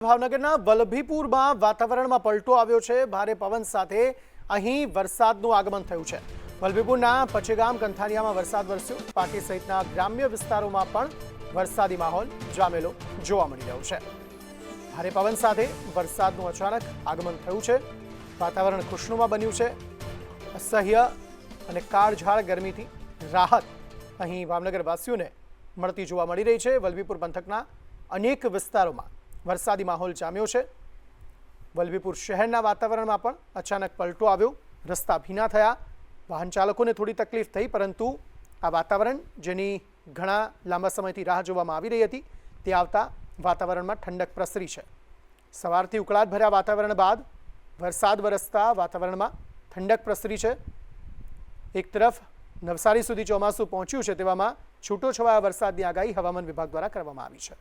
ભાવનગરના વલભીપુરમાં વાતાવરણમાં પલટો આવ્યો છે। ભારે પવન સાથે અહીં વરસાદનું આગમન થયું છે। વલભીપુરના પચેગામ કંથારિયામાં વરસાદ વરસ્યો। પાટી સહિતના ગ્રામ્ય વિસ્તારોમાં પણ વરસાદી માહોલ જામેલો જોવા મળી રહ્યો છે। ભારે પવન સાથે વરસાદનું અચાનક આગમન થયું છે। વાતાવરણ ખુશનુમા બન્યું છે। અસહ્ય અને કાળઝાળ ગરમીથી રાહત અહીં ભાવનગરવાસીઓને મળતી જોવા મળી રહી છે। વલભીપુર પંથકના અનેક વિસ્તારોમાં વરસાદી માહોલ જામ્યો છે। વલભીપુર શહેરના વાતાવરણમાં પણ અચાનક પલટો આવ્યો। રસ્તા ભીના થયા, વાહન ચાલકોને થોડી તકલીફ થઈ, પરંતુ આ વાતાવરણ જેની ઘણા લાંબા સમયથી રાહ જોવામાં આવી રહી હતી તે આવતા વાતાવરણમાં ઠંડક પ્રસરી છે। સવારથી ઉકળાટભર્યા વાતાવરણ બાદ વરસાદ વરસતા વાતાવરણમાં ઠંડક પ્રસરી છે। એક તરફ નવસારી સુધી ચોમાસું પહોંચ્યું છે, તેવામાં છૂટોછવાયા વરસાદની આગાહી હવામાન વિભાગ દ્વારા કરવામાં આવી છે।